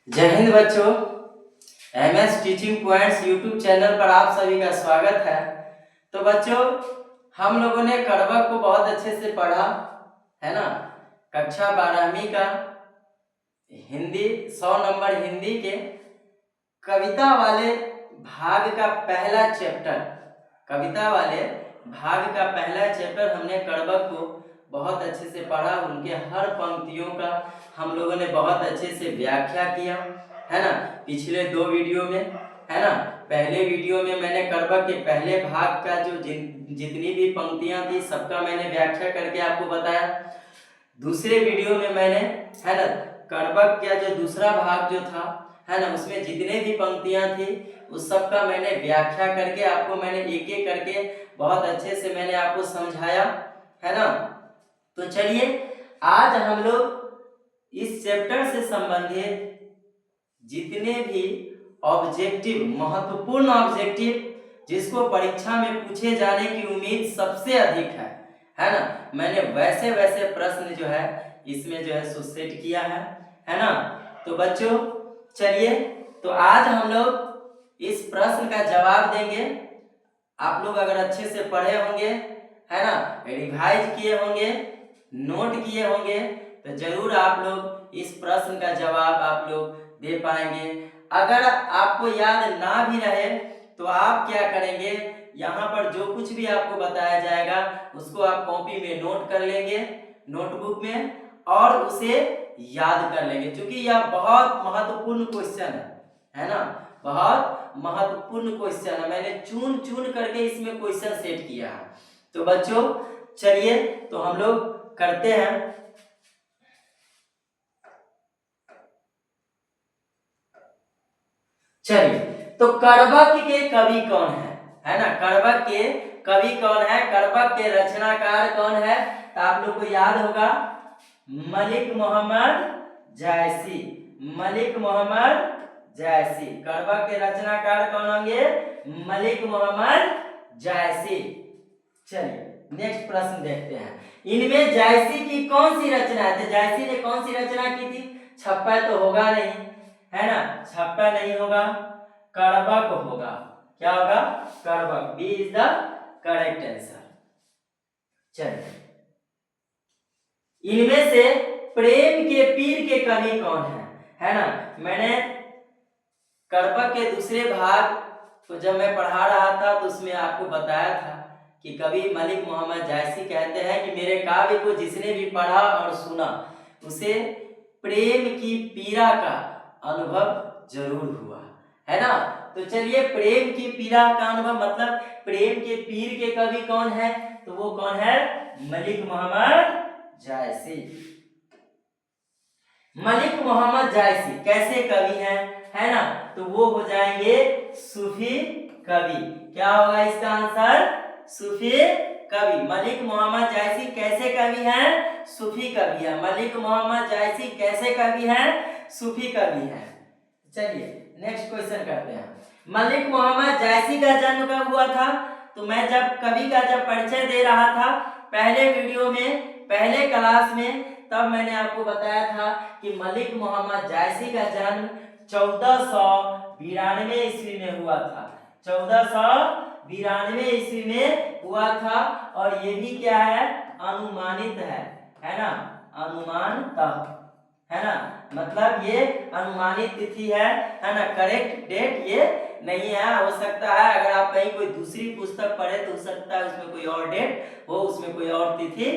जय हिंद बच्चों। MS teaching points YouTube channel पर आप सभी का स्वागत है। तो बच्चों, हम लोगों ने कड़वक को बहुत अच्छे से पढ़ा है ना। कक्षा 12वीं का हिंदी 100 नंबर हिंदी के कविता वाले भाग का पहला चैप्टर हमने कड़वक को बहुत अच्छे से पढ़ा। उनके हर पंक्तियों का हम लोगों ने बहुत अच्छे से व्याख्या किया है ना, पिछले 2 वीडियो में है ना। पहले वीडियो में मैंने कड़वक के पहले भाग का जो जितनी भी पंक्तियां थी सबका मैंने व्याख्या करके आपको बताया। दूसरे वीडियो में मैंने है ना कड़वक का जो दूसरा भाग जो था है ना, उसमें जितने भी पंक्तियां थी उस सब का मैंने व्याख्या करके आपको मैंने एक एक करके बहुत अच्छे से मैंने आपको समझाया है ना। तो चलिए आज हम लोग इस चैप्टर से संबंधित जितने भी ऑब्जेक्टिव, महत्वपूर्ण ऑब्जेक्टिव जिसको परीक्षा में पूछे जाने की उम्मीद सबसे अधिक है ना, मैंने वैसे प्रश्न जो है इसमें जो है सेट किया है ना। तो बच्चों चलिए, तो आज हम लोग इस प्रश्न का जवाब देंगे। आप लोग अगर अच्छे से पढ़े होंगे है ना, रिवाइज किए होंगे, नोट किए होंगे तो जरूर आप लोग इस प्रश्न का जवाब आप लोग दे पाएंगे। अगर आपको याद ना भी रहे तो आप क्या करेंगे, यहाँ पर जो कुछ भी आपको बताया जाएगा उसको आप कॉपी में नोट कर लेंगे, नोटबुक में, और उसे याद कर लेंगे, क्योंकि यह बहुत महत्वपूर्ण क्वेश्चन है ना। बहुत महत्वपूर्ण क्वेश्चन है, मैंने चुन करके इसमें क्वेश्चन सेट किया है। तो बच्चों चलिए, तो हम लोग करते हैं। चलिए, तो कड़वक के कवि कौन है ना। कड़वक के कवि कौन है, कड़वक के रचनाकार कौन है, तो आप लोग को याद होगा मलिक मोहम्मद जायसी। मलिक मोहम्मद जायसी, कड़वक के रचनाकार कौन होंगे, मलिक मोहम्मद जायसी। चलिए नेक्स्ट प्रश्न देखते हैं। इनमें जायसी की कौन सी रचना है, तो जायसी ने कौन सी रचना की थी, छप्पा तो होगा नहीं है ना, छप्पा नहीं होगा, कड़वक होगा। क्या होगा, कड़वक। B is the correct answer. चलिए, इनमें से प्रेम के पीर के कवि कौन है ना। मैंने कड़वक के दूसरे भाग को जब मैं पढ़ा रहा था तो उसमें आपको बताया था कि कवि मलिक मोहम्मद जायसी कहते हैं कि मेरे काव्य को जिसने भी पढ़ा और सुना उसे प्रेम की पीड़ा का अनुभव जरूर हुआ है ना। तो चलिए, प्रेम की पीड़ा का अनुभव मतलब प्रेम के पीर के कवि कौन है, तो वो कौन है, मलिक मोहम्मद जायसी। मलिक मोहम्मद जायसी कैसे कवि हैं, है ना, तो वो हो जाएंगे सूफी कवि। क्या होगा इसका आंसर, सूफी कवि। मलिक मोहम्मद जायसी कैसे कवि हैं, सूफी कवि है। मलिक मोहम्मद जायसी कैसे कवि हैं, सूफी कवि हैं। चलिए नेक्स्ट क्वेश्चन करते हैं। मलिक मोहम्मद जायसी का जन्म कब हुआ था, तो मैं जब कवि का जब परिचय दे रहा था पहले वीडियो में, पहले क्लास में, तब मैंने आपको बताया था कि मलिक मोहम्मद जायसी का जन्म 1492 ईस्वी में हुआ था। 1492 ईस्वी में हुआ था, और ये भी क्या है, अनुमानित है ना, अनुमानतः है ना, मतलब ये अनुमानित तिथि है ना, करेक्ट डेट ये नहीं है। हो सकता है अगर आप कहीं कोई दूसरी पुस्तक पढ़े तो हो सकता है उसमें कोई और डेट हो, उसमें कोई और तिथि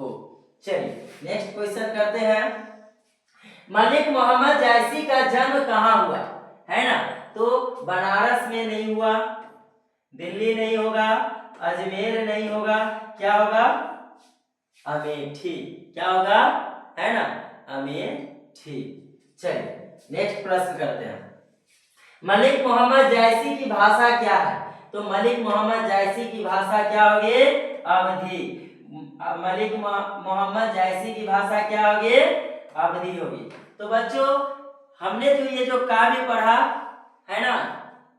हो। चलिए नेक्स्ट क्वेश्चन करते हैं। मलिक मोहम्मद जायसी का जन्म कहाँ हुआ है ना, तो बनारस में नहीं हुआ, दिल्ली नहीं होगा, अजमेर नहीं होगा, क्या होगा, अमेठी। क्या होगा, है ना, अमेठी। चलिए नेक्स्ट प्रश्न करते हैं। मलिक मोहम्मद जायसी की भाषा क्या है, तो मलिक मोहम्मद जायसी की भाषा क्या होगी, अवधी। मलिक मोहम्मद जायसी की भाषा क्या होगी, अवधी होगी। तो बच्चों हमने जो ये जो काव्य पढ़ा है ना,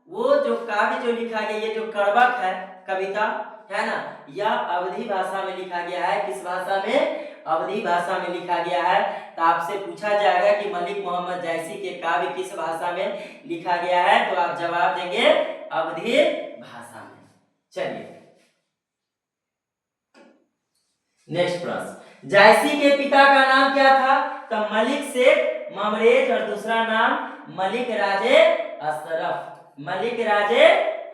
वो जो काव्य जो लिखा गया, ये जो कड़वक है कविता है ना, यह अवधी भाषा में लिखा गया है। किस भाषा में, अवधी भाषा में लिखा गया है। तो आपसे पूछा जाएगा कि मलिक मोहम्मद जायसी के काव्य किस भाषा में लिखा गया है, तो आप जवाब देंगे अवधी भाषा में। चलिए नेक्स्ट प्रश्न, जायसी के पिता का नाम क्या था? तो मलिक शेख ममरेज और दूसरा नाम मलिक राजे अशरफ। मलिक राजे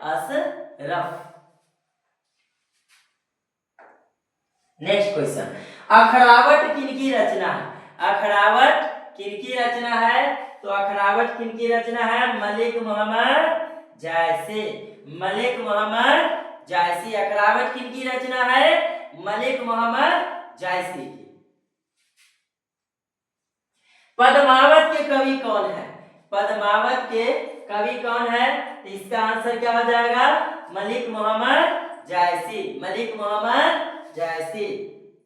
अशरफ। नेक्स्ट क्वेश्चन, अखड़ावट किनकी रचना है? अखड़ावट किनकी रचना है? तो अखड़ावट किनकी रचना है? मलिक मोहम्मद जायसी। मलिक मोहम्मद जायसी। अखड़ावट किनकी रचना है? मलिक मोहम्मद जायसी की। पद्मावत के कवि कौन है? पद्मावत के कवि कौन है? तो इसका आंसर क्या हो जाएगा? मलिक मोहम्मद जायसी। मलिक मोहम्मद जायसी।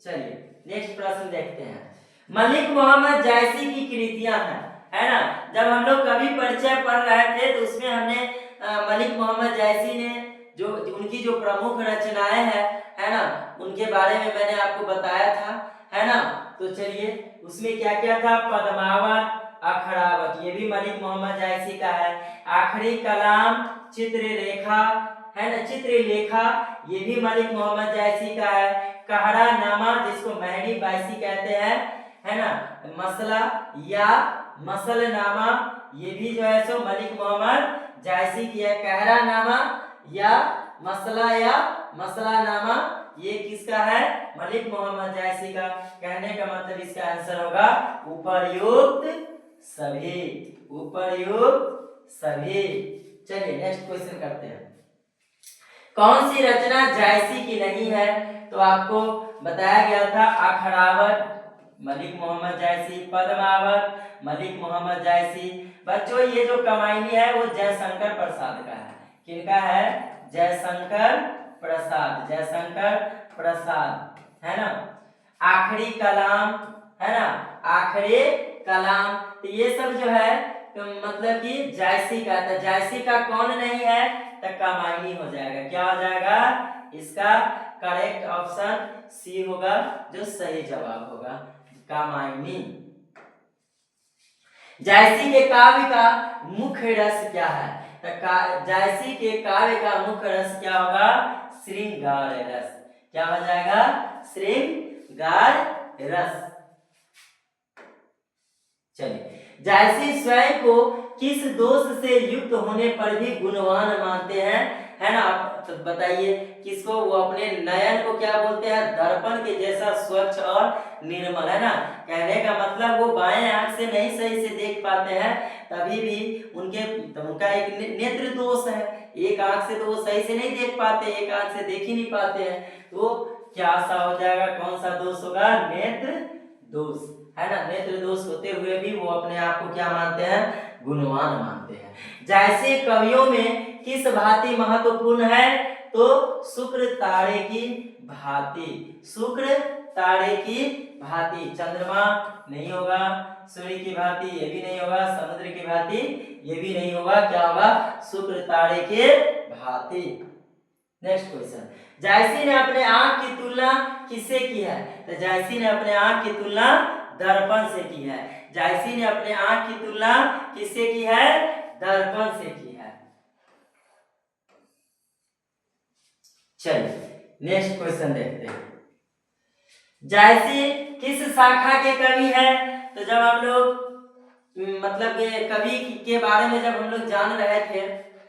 चलिए नेक्स्ट प्रश्न देखते हैं। मलिक मोहम्मद जायसी की कृतियां हैं, है ना? जब हम लोग कवि परिचय पढ़ रहे थे तो उसमें हमने मलिक मोहम्मद जायसी ने जो उनकी जो प्रमुख रचनाएं हैं, है ना, उनके बारे में मैंने आपको बताया था, है ना? तो चलिए उसमें क्या क्या था? पद्मावत, अखड़ावत, ये भी मलिक मोहम्मद जायसी का है। आखिरी कलाम, चित्ररेखा, है ना, चित्रलेखा, ये भी मलिक मोहम्मद जायसी का है। कहरा नामा, जिसको महरी बायसी कहते हैं, है ना, मसला या मसलनामा, ये भी जो है सो मलिक मोहम्मद जायसी की है। कहरा नामा या मसला या मसलानामा, ये किसका है? मलिक मोहम्मद जायसी का। कहने का मतलब इसका आंसर होगा उपर्युक्त सभी। उपर्युक्त सभी। चलिए नेक्स्ट क्वेश्चन करते हैं। कौन सी रचना जायसी की नहीं है? तो आपको बताया गया था अखड़ावत मलिक मोहम्मद जायसी, पद्मावत मलिक मोहम्मद जायसी। बच्चों ये जो कमायनी है वो जयशंकर प्रसाद का है। किनका है? जयशंकर प्रसाद। जयशंकर प्रसाद, है ना। आखिरी कलाम, है ना, आखिरी कलाम, तो ये सब जो है तो मतलब कि जायसी का था। जायसी का कौन नहीं है? तो कमायनी हो जाएगा। क्या हो जाएगा? इसका करेक्ट ऑप्शन सी होगा, जो सही जवाब होगा, कमायनी। जायसी के काव्य का मुख्य रस क्या है? तो जायसी के काव्य का मुख्य रस क्या होगा? श्रृंगार रस। क्या हो जाएगा? श्रृंगार रस। चलिए, जायसी स्वयं को किस दोष से युक्त होने पर भी गुणवान मानते हैं? है ना, आप तो बताइए किसको? वो अपने नयन को क्या बोलते हैं? दर्पण के जैसा स्वच्छ और निर्मल, है ना। कहने का मतलब वो बाएं आंख से नहीं सही से देख पाते हैं, तभी भी उनका एक नेत्र दोष है। एक आंख से तो वो सही से नहीं देख पाते, एक आंख से देख ही नहीं पाते हैं। तो क्या सा हो जाएगा? कौन सा दोष होगा? नेत्र दोष, है ना। नेत्र दोष होते हुए भी वो अपने आप को क्या मानते हैं? गुणवान मानते हैं। जायसी कवियों में किस भांति महत्वपूर्ण है? तो शुक्र तारे की भांति। शुक्र तारे की भांति। चंद्रमा नहीं होगा, सूर्य की भांति ये भी नहीं होगा, समुद्र की भांति ये भी नहीं होगा। क्या होगा? शुक्र तारे के भांति। नेक्स्ट क्वेश्चन, जायसी ने अपने आंख की तुलना किससे की है? तो जायसी ने अपने आंख की तुलना दर्पण से की है। जायसी ने अपने आंख की तुलना किससे की है? दर्पण से की है। चलिए नेक्स्ट क्वेश्चन देखते हैं। जायसी किस शाखा के कवि है? तो जब हम लोग मतलब कवि के बारे में जब हम लोग जान रहे थे,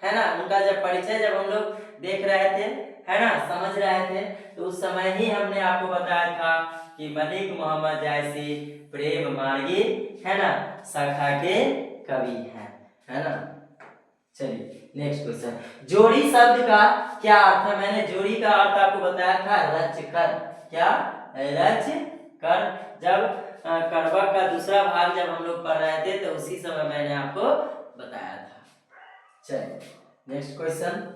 है ना, उनका जब परिचय जब हम लोग देख रहे थे, है ना, समझ रहे थे, तो उस समय ही हमने आपको बताया था कि मलिक मोहम्मद जायसी प्रेम मार्गी, है ना, शाखा के कवि हैं, है ना। चलिए नेक्स्ट क्वेश्चन, जोड़ी शब्द का क्या अर्थ है? मैंने जोड़ी का अर्थ आपको बताया था रच कर। क्या? रच कर। जब करबक का दूसरा भाग जब हम लोग पढ़ रहे थे तो उसी समय मैंने आपको बताया था। चलिए नेक्स्ट क्वेश्चन,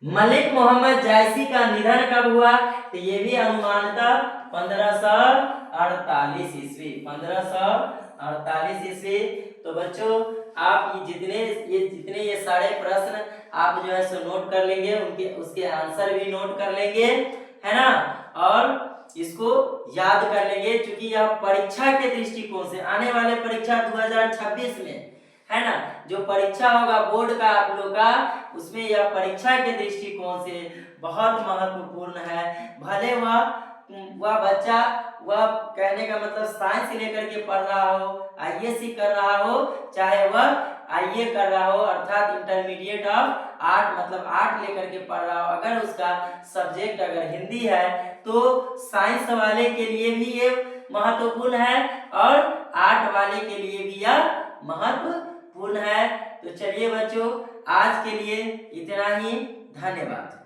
मलिक मोहम्मद जायसी का निधन कब हुआ? तो ये भी अनुमानतः 1548 ईस्वी। 1548 ईस्वी। तो बच्चों आप जितने ये सारे प्रश्न आप जो है सो नोट कर लेंगे, उनके उसके आंसर भी नोट कर लेंगे, है ना। और इसको याद कर लेंगे, क्योंकि यह परीक्षा के दृष्टिकोण से आने वाले परीक्षा 2026 में, है ना, जो परीक्षा होगा बोर्ड का आप लोग का, उसमें यह परीक्षा के दृष्टिकोण से बहुत महत्वपूर्ण है। भले वह बच्चा, वह कहने का मतलब साइंस लेकर के पढ़ रहा हो, आईएससी कर रहा हो, चाहे वह आईए कर रहा हो, अर्थात इंटरमीडिएट ऑफ आर्ट, मतलब आर्ट लेकर के पढ़ रहा हो, अगर उसका सब्जेक्ट अगर हिंदी है तो साइंस वाले के लिए भी ये महत्वपूर्ण है और आर्ट वाले के लिए भी यह महत्वपूर्ण है। तो चलिए बच्चों, आज के लिए इतना ही, धन्यवाद।